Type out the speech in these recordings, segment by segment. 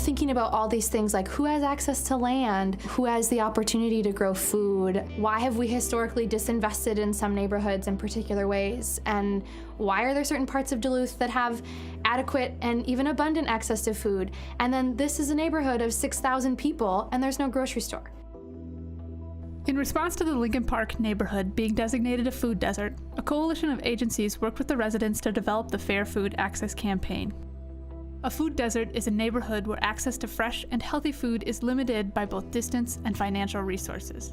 thinking about all these things like who has access to land, who has the opportunity to grow food, why have we historically disinvested in some neighborhoods in particular ways, and why are there certain parts of Duluth that have adequate and even abundant access to food, and then this is a neighborhood of 6,000 people and there's no grocery store. In response to the Lincoln Park neighborhood being designated a food desert, a coalition of agencies worked with the residents to develop the Fair Food Access Campaign. A food desert is a neighborhood where access to fresh and healthy food is limited by both distance and financial resources.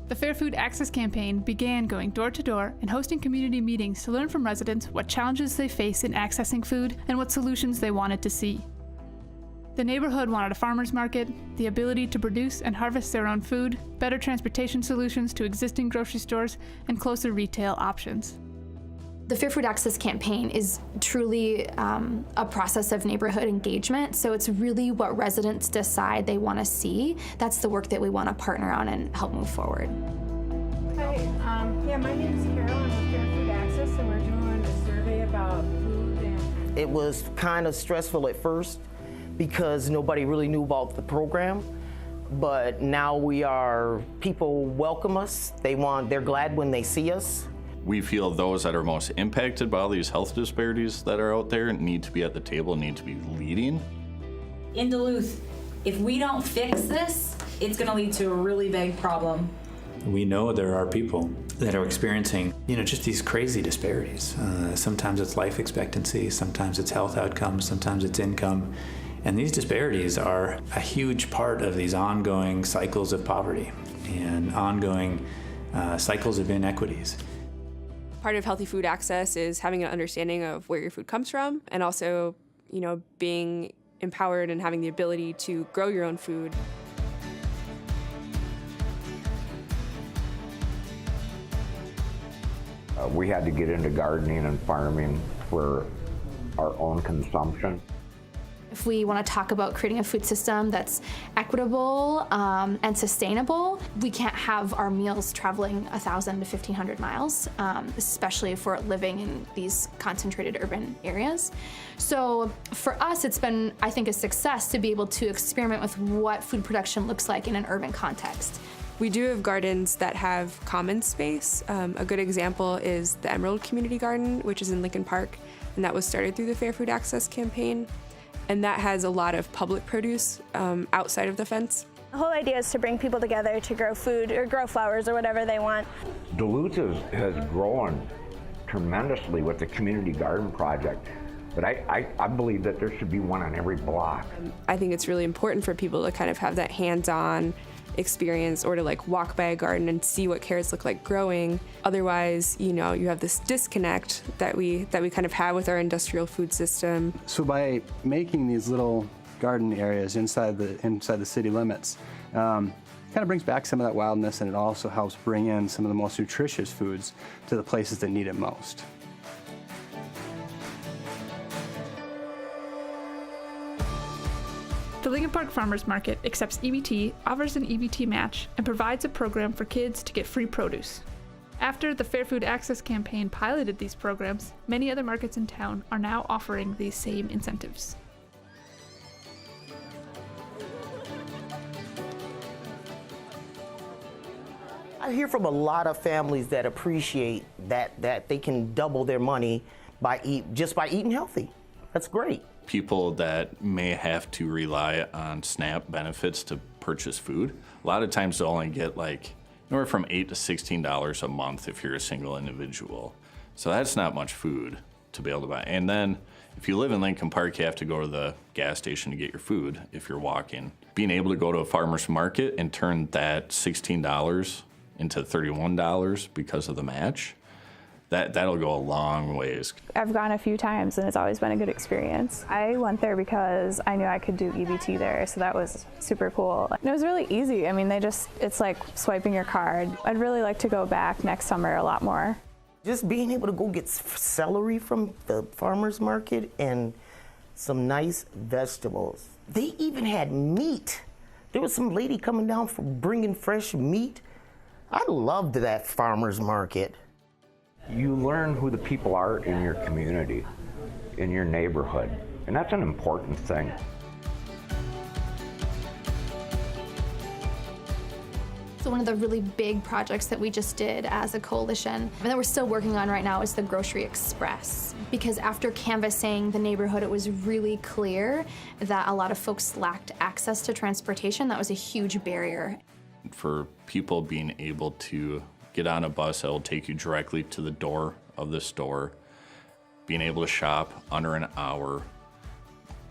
The Fair Food Access Campaign began going door to door and hosting community meetings to learn from residents what challenges they face in accessing food and what solutions they wanted to see. The neighborhood wanted a farmer's market, the ability to produce and harvest their own food, better transportation solutions to existing grocery stores, and closer retail options. The Fair Food Access Campaign is truly a process of neighborhood engagement, so it's really what residents decide they want to see. That's the work that we want to partner on and help move forward. Hi, yeah, my name is Carol. I'm with Fair Food Access, and we're doing a survey about food. And it was kind of stressful at first because nobody really knew about the program, but now people welcome us. They're glad when they see us. We feel those that are most impacted by all these health disparities that are out there need to be at the table, need to be leading. In Duluth, if we don't fix this, it's going to lead to a really big problem. We know there are people that are experiencing, just these crazy disparities. Sometimes it's life expectancy, sometimes it's health outcomes, sometimes it's income. And these disparities are a huge part of these ongoing cycles of poverty and ongoing cycles of inequities. Part of healthy food access is having an understanding of where your food comes from, and also, being empowered and having the ability to grow your own food. We had to get into gardening and farming for our own consumption. If we want to talk about creating a food system that's equitable and sustainable, we can't have our meals traveling 1,000 to 1,500 miles, especially if we're living in these concentrated urban areas. So for us, it's been, I think, a success to be able to experiment with what food production looks like in an urban context. We do have gardens that have common space. A good example is the Emerald Community Garden, which is in Lincoln Park, and that was started through the Fair Food Access Campaign. And that has a lot of public produce outside of the fence. The whole idea is to bring people together to grow food or grow flowers or whatever they want. Duluth has grown tremendously with the community garden project, but I believe that there should be one on every block. I think it's really important for people to kind of have that hands-on experience, or to walk by a garden and see what carrots look like growing. Otherwise, you have this disconnect that we kind of have with our industrial food system. So by making these little garden areas inside the city limits, kind of brings back some of that wildness, and it also helps bring in some of the most nutritious foods to the places that need it most. The Lincoln Park Farmers Market accepts EBT, offers an EBT match, and provides a program for kids to get free produce. After the Fair Food Access Campaign piloted these programs, many other markets in town are now offering these same incentives. I hear from a lot of families that appreciate that they can double their money just by eating healthy. That's great. People that may have to rely on SNAP benefits to purchase food, a lot of times they'll only get anywhere from $8 to $16 a month if you're a single individual. So that's not much food to be able to buy. And then if you live in Lincoln Park, you have to go to the gas station to get your food if you're walking. Being able to go to a farmer's market and turn that $16 into $31 because of the match, that'll go a long ways. I've gone a few times and it's always been a good experience. I went there because I knew I could do EBT there, so that was super cool. And it was really easy. I mean, it's like swiping your card. I'd really like to go back next summer a lot more. Just being able to go get celery from the farmer's market and some nice vegetables. They even had meat. There was some lady coming down for bringing fresh meat. I loved that farmer's market. You learn who the people are in your community, in your neighborhood, and that's an important thing. So one of the really big projects that we just did as a coalition, and that we're still working on right now, is the Grocery Express. Because after canvassing the neighborhood, it was really clear that a lot of folks lacked access to transportation. That was a huge barrier. For people being able to get on a bus that will take you directly to the door of the store, being able to shop under an hour,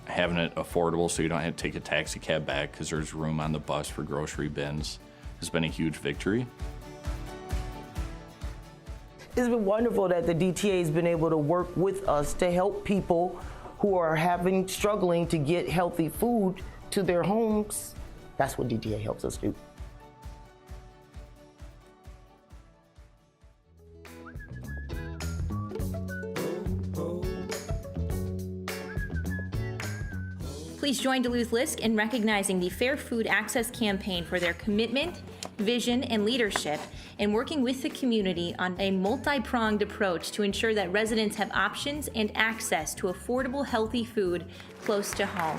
having it affordable so you don't have to take a taxi cab back because there's room on the bus for grocery bins, has been a huge victory. It's been wonderful that the DTA has been able to work with us to help people who are struggling to get healthy food to their homes. That's what DTA helps us do. Please join Duluth-Lisk in recognizing the Fair Food Access Campaign for their commitment, vision, and leadership in working with the community on a multi-pronged approach to ensure that residents have options and access to affordable, healthy food close to home.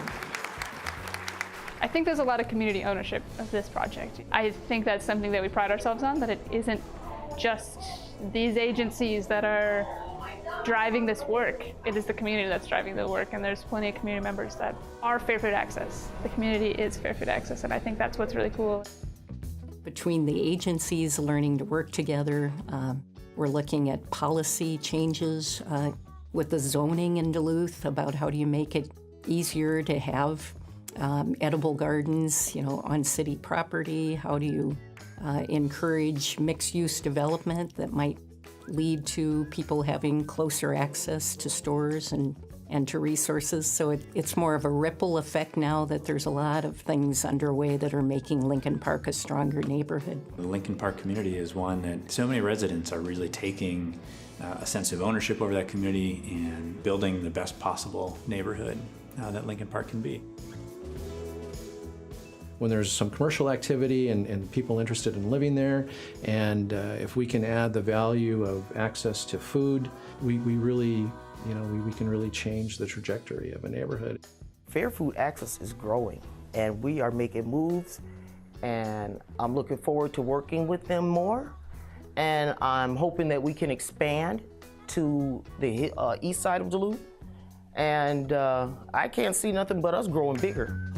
I think there's a lot of community ownership of this project. I think that's something that we pride ourselves on, that it isn't just these agencies that are driving this work. It is the community that's driving the work, and there's plenty of community members that are Fair Food Access. The community is Fair Food Access, and I think that's what's really cool. Between the agencies learning to work together, we're looking at policy changes with the zoning in Duluth about how do you make it easier to have edible gardens, on city property. How do you encourage mixed-use development that might lead to people having closer access to stores and to resources. So it's more of a ripple effect now that there's a lot of things underway that are making Lincoln Park a stronger neighborhood. The Lincoln Park community is one that so many residents are really taking a sense of ownership over that community and building the best possible neighborhood that Lincoln Park can be. When there's some commercial activity and people interested in living there, and if we can add the value of access to food, we really, we can really change the trajectory of a neighborhood. Fair Food Access is growing, and we are making moves, and I'm looking forward to working with them more, and I'm hoping that we can expand to the east side of Duluth, and I can't see nothing but us growing bigger.